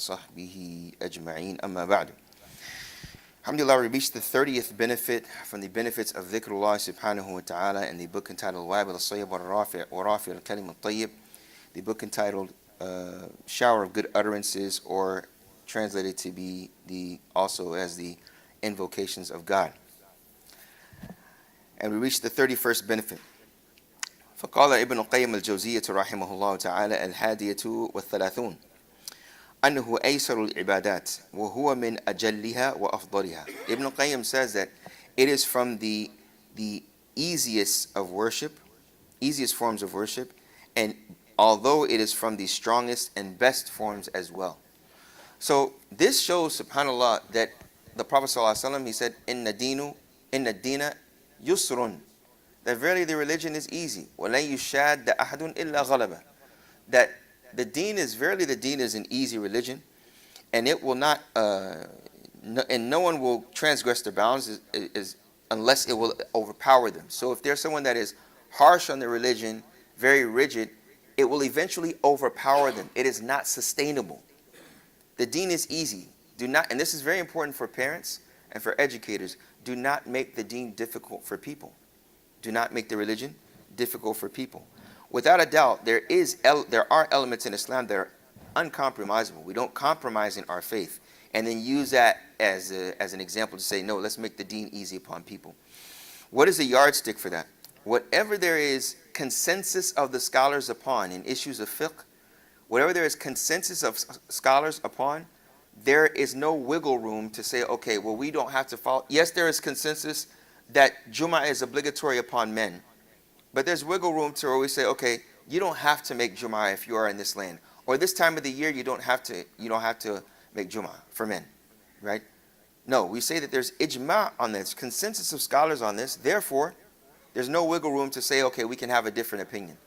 وصحبه أجمعين أما بعد. Alhamdulillah, we reached the 30th benefit from the benefits of dhikrullah subhanahu wa ta'ala in the book entitled Wabil al-Sayyib wa-Rafi' al-Kalim al-Tayyib, the book entitled Shower of Good Utterances, or translated to be also as the invocations of God. And we reached the 31st benefit. فقال ابن القيم الجوزية رحمه الله تعالى الحادية والثلاثون أنه أيسر العبادات وهو من أجلها وأفضلها. Ibn al-Qayyim says that it is from the easiest of worship, easiest forms of worship, and although it is from the strongest and best forms as well. So this shows, subhanAllah, that the Prophet ﷺ, he said, inna dina yusrun, that verily the religion is easy. وَلَنْ يُشَادَّ أَحَدٌ إِلَّا غَلَبَ, that the deen is an easy religion, and it will not, and no one will transgress their bounds unless it will overpower them. So if there's someone that is harsh on the religion, very rigid, it will eventually overpower them. It is not sustainable. The deen is easy. Do not, and this is very important for parents and for educators, do not make the deen difficult for people. Do not make the religion difficult for people. Without a doubt, there are elements in Islam that are uncompromisable. We don't compromise in our faith and then use that as an example to say, no, let's make the deen easy upon people. What is a yardstick for that? Whatever there is consensus of the scholars upon in issues of fiqh, whatever there is consensus of scholars upon, there is no wiggle room to say, okay, well, we don't have to follow. Yes, there is consensus that Jum'ah is obligatory upon men. But there's wiggle room to always say, okay, you don't have to make Jum'ah if you are in this land. Or this time of the year, you don't have to make Jum'ah for men, right? No, we say that there's ijma' on this, consensus of scholars on this. Therefore, there's no wiggle room to say, okay, we can have a different opinion.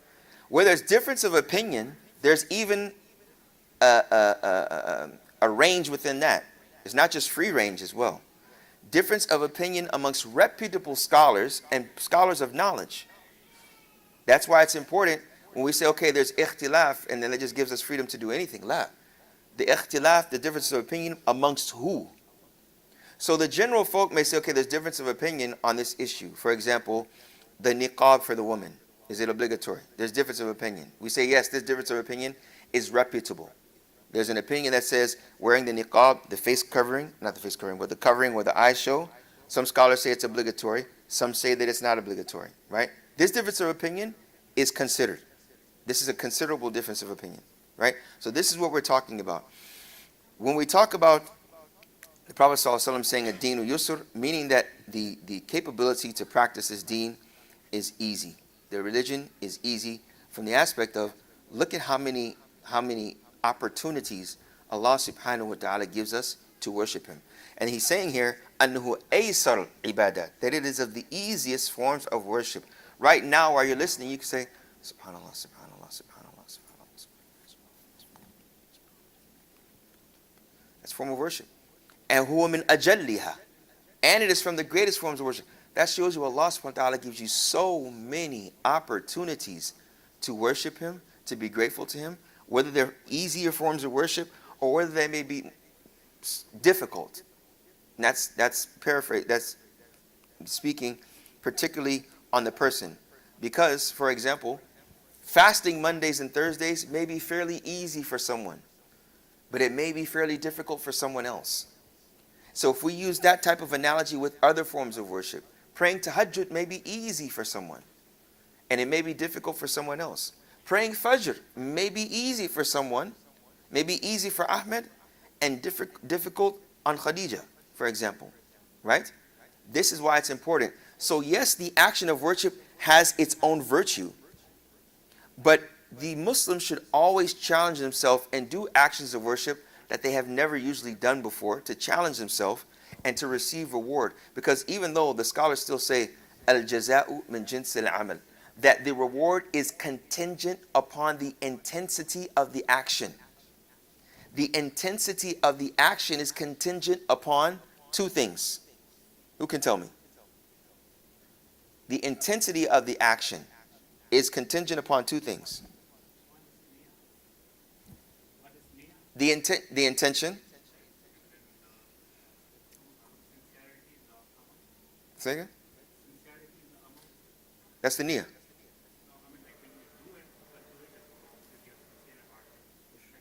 Where there's difference of opinion, there's even a range within that. It's not just free range as well. Difference of opinion amongst reputable scholars and scholars of knowledge. That's why it's important when we say, okay, there's ikhtilaf, and then it just gives us freedom to do anything. La. The ikhtilaf, the difference of opinion amongst who? So the general folk may say, okay, there's difference of opinion on this issue. For example, the niqab for the woman. Is it obligatory? There's difference of opinion. We say, yes, this difference of opinion is reputable. There's an opinion that says wearing the niqab, the face covering, not the face covering, but the covering where the eyes show. Some scholars say it's obligatory. Some say that it's not obligatory, right? This difference of opinion is considered. This is a considerable difference of opinion, right? So this is what we're talking about. When we talk about the Prophet ﷺ saying a deenu yusr, meaning that the capability to practice this deen is easy. The religion is easy from the aspect of, look at how many opportunities Allah subhanahu wa ta'ala gives us to worship Him. And He's saying here, أَنَّهُ أَيْسَرُ الْعِبَادَةِ, that it is of the easiest forms of worship. Right now, while you're listening, you can say, SubhanAllah, SubhanAllah, SubhanAllah, SubhanAllah. That's a form of worship. And huwa min ajalliha, and it is from the greatest forms of worship. That shows you Allah subhanahu wa ta'ala gives you so many opportunities to worship Him, to be grateful to Him, whether they're easier forms of worship or whether they may be difficult. And that's paraphrase. That's speaking particularly on the person, because, for example, fasting Mondays and Thursdays may be fairly easy for someone, but it may be fairly difficult for someone else. So if we use that type of analogy with other forms of worship, praying tahajjud may be easy for someone, and it may be difficult for someone else. Praying Fajr may be easy for someone, may be easy for Ahmed, and difficult on Khadija, for example, right? This is why it's important. So yes, the action of worship has its own virtue, but the Muslim should always challenge themselves and do actions of worship that they have never usually done before, to challenge themselves and to receive reward. Because even though the scholars still say, al-jaza'u min jinsil amal, that the reward is contingent upon the intensity of the action. The intensity of the action is contingent upon two things. Who can tell me? The intensity of the action is contingent upon two things. The intention. Say again? That's the niyyah.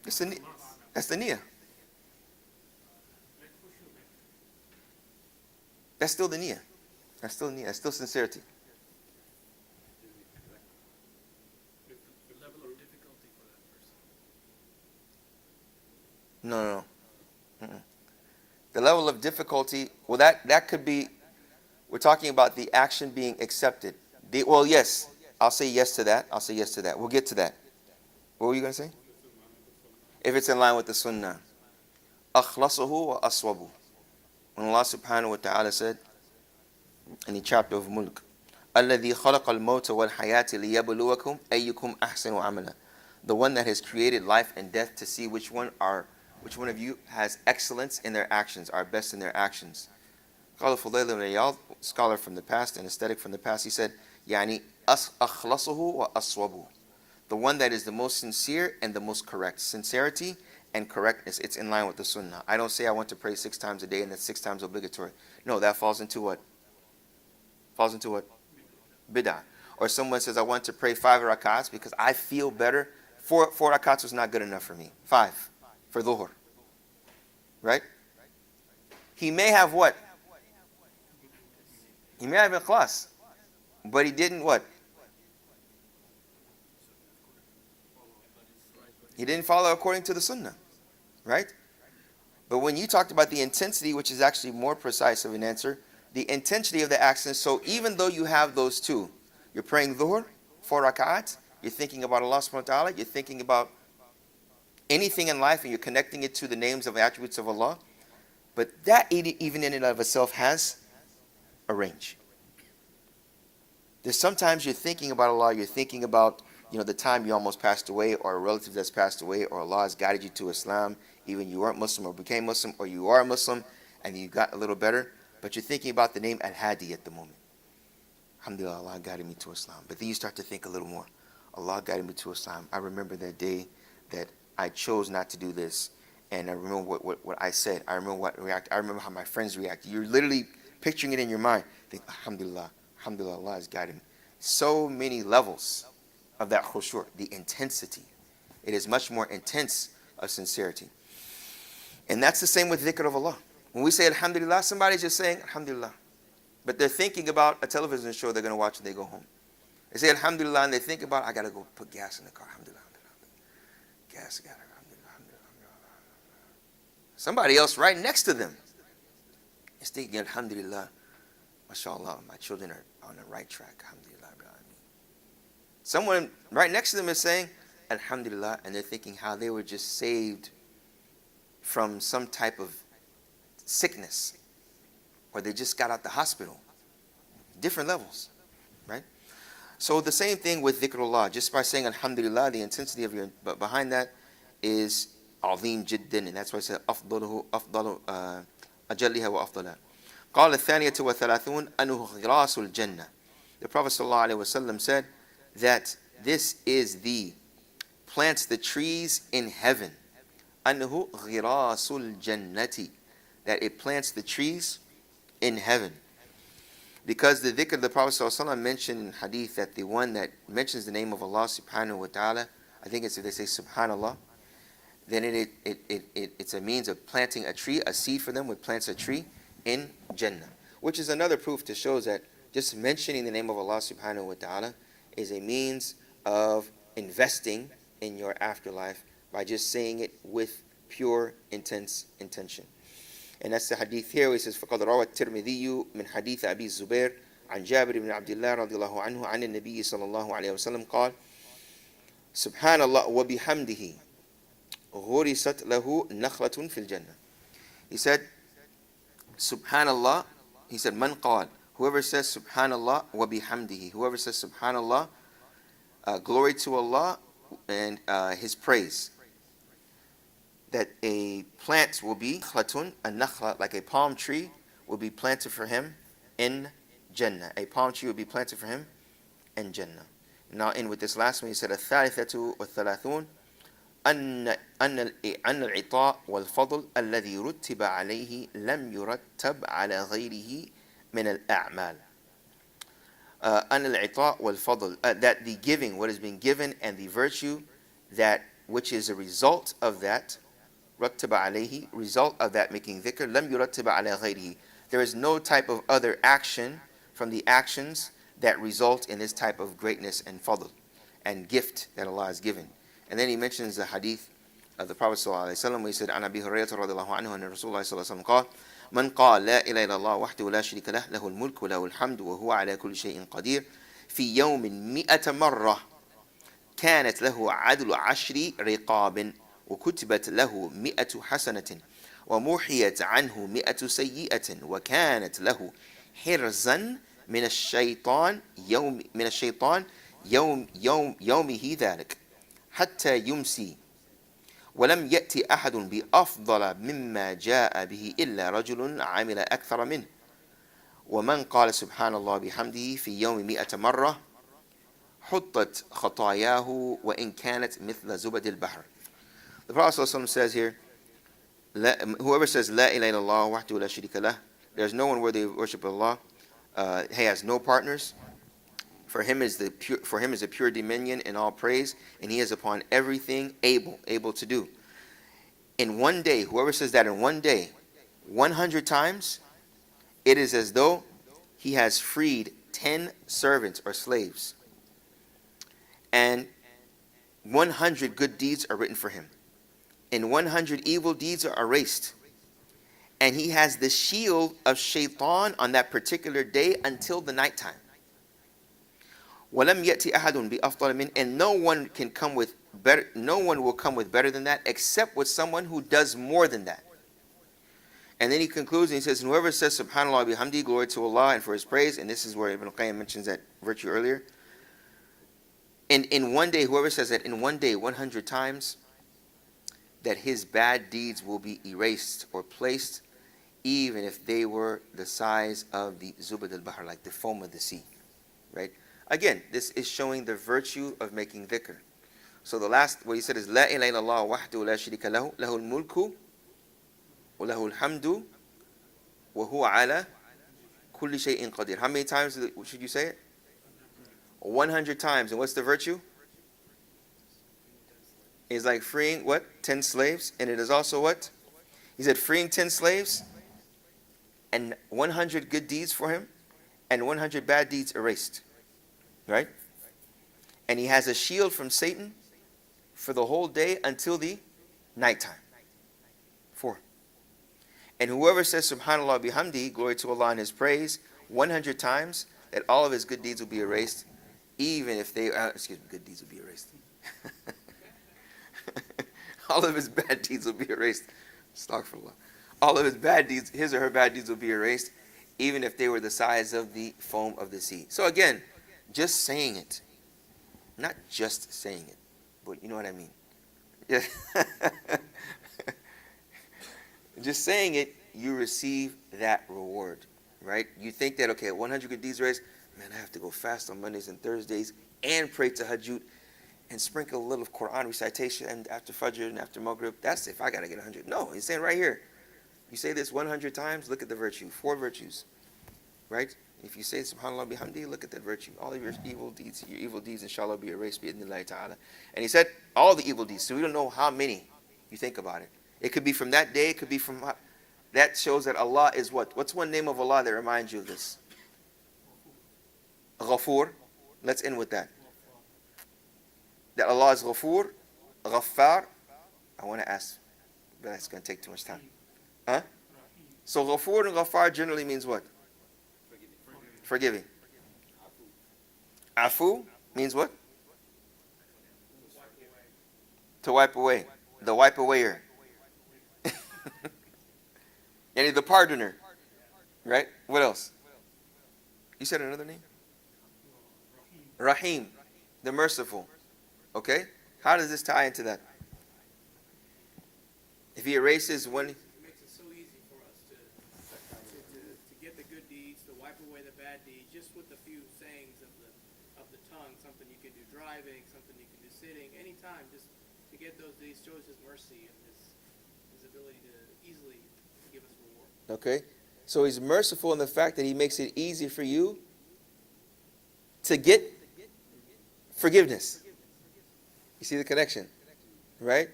That's the, that's the niyyah. That's still the niyyah. That's still niyyah. That's still sincerity. No, no, no. Mm-mm. The level of difficulty, well, that could be, we're talking about the action being accepted. Well, yes, I'll say yes to that. I'll say yes to that. We'll get to that. What were you going to say? If it's in line with the sunnah. أخلصه وأصوبه. When Allah subhanahu wa ta'ala said in the chapter of Mulk, الذي خلق الموت والحياة ليبلوكم أيكم أحسن عملا. The one that has created life and death to see which one of you has excellence in their actions, are best in their actions. قال فضيل بن عياض, scholar from the past and aesthetic from the past, he said, يعني أخلصه وأصوبه. The one that is the most sincere and the most correct. Sincerity and correctness, it's in line with the sunnah. I don't say I want to pray 6 times a day and that's 6 times obligatory. No, that falls into what? Falls into what? Bid'ah. Or someone says, I want to pray 5 rakats because I feel better. 4 rakats was not good enough for me. 5 for dhuhr. Right? He may have what? He may have ikhlas. But he didn't what? He didn't follow according to the sunnah. Right? But when you talked about the intensity, which is actually more precise of an answer, the intensity of the action, so even though you have those two, you're praying dhuhr, 4 rak'at, you're thinking about Allah subhanahu wa ta'ala, you're thinking about anything in life and you're connecting it to the names of attributes of Allah, but that even in and of itself has a range. There's sometimes you're thinking about Allah, you're thinking about the time you almost passed away, or a relative that's passed away, or Allah has guided you to Islam, even you weren't Muslim or became Muslim, or you are Muslim and you got a little better, but you're thinking about the name Al-Hadi at the moment. Alhamdulillah, Allah guided me to Islam. But then you start to think a little more. Allah guided me to Islam. I remember that day that I chose not to do this, and I remember what I said. I remember how my friends reacted. You're literally picturing it in your mind. Think, Alhamdulillah, Alhamdulillah, Allah has guided me. So many levels of that khushu', the intensity. It is much more intense of sincerity. And that's the same with dhikr of Allah. When we say Alhamdulillah, somebody's just saying Alhamdulillah. But they're thinking about a television show they're going to watch when they go home. They say Alhamdulillah and they think about, I got to go put gas in the car. Alhamdulillah, Alhamdulillah. Gas, got it. Alhamdulillah, Alhamdulillah. Somebody else right next to them is thinking Alhamdulillah, mashallah, my children are on the right track. Alhamdulillah. Someone right next to them is saying Alhamdulillah, and they're thinking how they were just saved from some type of sickness, or they just got out the hospital. Different levels, right? So the same thing with dhikrullah. Just by saying Alhamdulillah, the intensity of your, but behind that is azim jiddan, and that's why I said afdaluhu afdalu ajalliha wa afdala. قال الثانية والثلاثون أنه غراس الجنة. The Prophet ﷺ said that this is the plants the trees in heaven. أنه غراس الجنة. That it plants the trees in heaven. Because the dhikr, the Prophet ﷺ mentioned in hadith that the one that mentions the name of Allah subhanahu wa ta'ala, I think it's if they say subhanallah, then it's a means of planting a tree, a seed for them would plant a tree in Jannah. Which is another proof to show that just mentioning the name of Allah subhanahu wa ta'ala is a means of investing in your afterlife by just saying it with pure, intense intention. And that's the hadith here where it says فَقَدْ رَوَى التِّرْمِذِيُّ مِنْ حَدِيثِ أَبِي الزُّبَيْرِ عن جابر بن عبد الله رضي الله عنه عن النبي صلى الله عليه وسلم قال سبحان الله وبحمده غرست له نخلة في الجنة. He said Subhanallah, he said man قال, whoever says Subhanallah وبحمده, whoever says Subhanallah, glory to Allah and his praise, that a plant will be khatun, a nakhla, like a palm tree, will be planted for him in Jannah. A palm tree will be planted for him in Jannah. Now in with this last one, he said, الثالثة والثلاثون أن أن العطاء والفضل الذي رتب عليه لم يرتب على غيره من الأعمال. أن العطاء والفضل, that the giving, what has been given, and the virtue that which is a result of that, رتب عليه, result of that making dhikr, لم يرتب على غيره. There is no type of other action from the actions that result in this type of greatness and fadl and gift that Allah has given. And then he mentions the hadith of the Prophet ﷺ, where he said, عن أبي هريرة رضي الله عنه أن رسول الله صلى الله عليه وسلم قال من قال لا إله إلا الله وحده لا شريك له له الملك وله الحمد وهو على كل شيء قدير في يوم 100 مرة كانت له عدل 10 رقاب وكتبت له 100 حسنة ومحيت عنه 100 سيئة وكانت له حرزا من الشيطان يومه ذلك حتى يمسي ولم يأتي أحد بأفضل مما جاء به إلا رجل عمل أكثر منه ومن قال سبحان الله بحمده في يوم 100 مرة حطت خطاياه وإن كانت مثل زبد البحر. The Prophet ﷺ says here, whoever says La ilaha illallah wahdahu la sharika lah, there's no one worthy of worship of Allah, he has no partners. For him is a pure dominion in all praise, and he is upon everything able to do. In one day, whoever says that in one day, 100 times, it is as though he has freed 10 servants or slaves. And 100 good deeds are written for him. And 100 evil deeds are erased. And he has the shield of shaitan on that particular day until the nighttime. وَلَمْ يَأْتِ أَحَدٌ بِأَفْضَلَ مِنْ, and no one will come with better than that except with someone who does more than that. And then he concludes and he says, and whoever says subhanallah bihamdi, glory to Allah and for his praise, and this is where Ibn Qayyim mentions that virtue earlier. In one day, whoever says that in one day 100 times, that his bad deeds will be erased or placed, even if they were the size of the zubad al-bahr, like the foam of the sea, right? Again, this is showing the virtue of making dhikr. So the last, what he said is, La ilaha illallah wahdahu la sharika lahu, lahul mulku, wa lahul hamdu, wa huwa ala kulli shay'in qadir. How many times should you say it? 100 times. And what's the virtue? It's like freeing, what? 10 slaves. And it is also what? He said freeing 10 slaves and 100 good deeds for him and 100 bad deeds erased. Right? And he has a shield from Satan for the whole day until the nighttime. 4. And whoever says subhanallah bihamdi, glory to Allah and his praise, 100 times, that all of his good deeds will be erased, even if they, good deeds will be erased. All of his bad deeds will be erased. Astaghfirullah. All of his bad deeds, his or her bad deeds will be erased, even if they were the size of the foam of the sea. So again, just saying it, not just saying it, but you know what I mean. Yeah. Just saying it, you receive that reward, right? You think that, okay, 100 good deeds raised, man, I have to go fast on Mondays and Thursdays and pray tahajjud and sprinkle a little Quran recitation and after Fajr and after Maghrib. That's if I got to get 100. No, he's saying right here, you say this 100 times, look at the virtue, 4 virtues, right? If you say subhanallah bihamdi, look at that virtue. All of your evil deeds, inshallah, be erased bi'idhnillahi ta'ala. And he said all the evil deeds. So we don't know how many you think about it. It could be from that day, it could be from, that shows that Allah is what? What's one name of Allah that reminds you of this? Ghafoor. Let's end with that. That Allah is Ghafoor, Ghaffar. I want to ask, but that's going to take too much time. Huh? So Ghafoor and Ghaffar generally means what? Forgiving. Afu means what? To wipe away. The wipe awayer. And the pardoner. Right? What else? You said another name? Rahim. The merciful. Okay? How does this tie into that? If he erases one... It makes it so easy for us to get the good deeds, to wipe away the bad deeds, just with a few sayings of the tongue, something you can do driving, something you can do sitting, anytime, just to get those deeds shows His mercy and His ability to easily give us reward. Okay? So he's merciful in the fact that he makes it easy for you to get forgiveness. You see the connection? Right?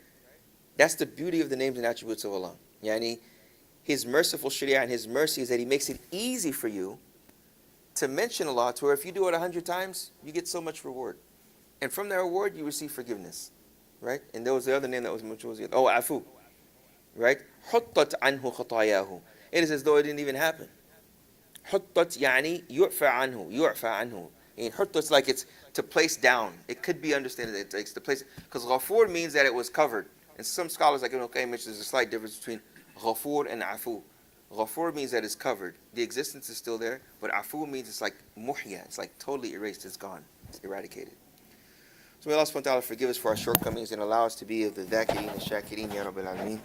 That's the beauty of the names and attributes of Allah. Yani, His merciful sharia and His mercy is that He makes it easy for you to mention Allah, to where if you do it 100 times, you get so much reward. And from that reward, you receive forgiveness. Right? And there was the other name that was mentioned. Oh, Afu. Right? حُطَّتْ عَنْهُ خَطَايَاهُ. It is as though it didn't even happen. حُطَّتْ يعني يُعْفَى عَنْهُ. يُعْفَى عَنْهُ. And حُطَّتْ like it's to place down. It could be understood that it's to place. Because Ghafur means that it was covered. And some scholars like Ibn Qayyim mentions there's a slight difference between Ghafur and Afu. Ghafur means that it's covered. The existence is still there. But Afu means it's like muhya. It's like totally erased. It's gone. It's eradicated. So may Allah subhanahu wa ta'ala forgive us for our shortcomings and allow us to be of the dhakirin and shakirin ya Rabbil Alameen.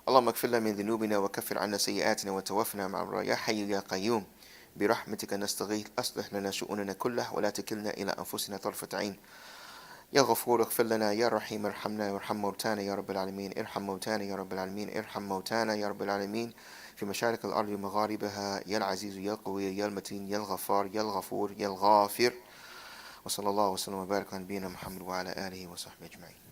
اللهم اغفر لنا من ذنوبنا وكفر عنا سيئاتنا وتوفنا مع الأبرار يا حي يا قيوم برحمتك نستغيث أصلح لنا شؤوننا كلها ولا تكلنا إلى أنفسنا طرفة عين يا غفور اغفر لنا يا رحيم ارحمنا وارحم موتانا يا رب العالمين ارحم موتانا يا رب العالمين ارحم موتانا يا رب العالمين في مشارق الأرض ومغاربها يا العزيز يا القوي يا المتين يا الغفار يا الغفور يا الغافر وصلى الله وسلم وبارك على نبينا محمد وعلى آله وصحبه أجمعين.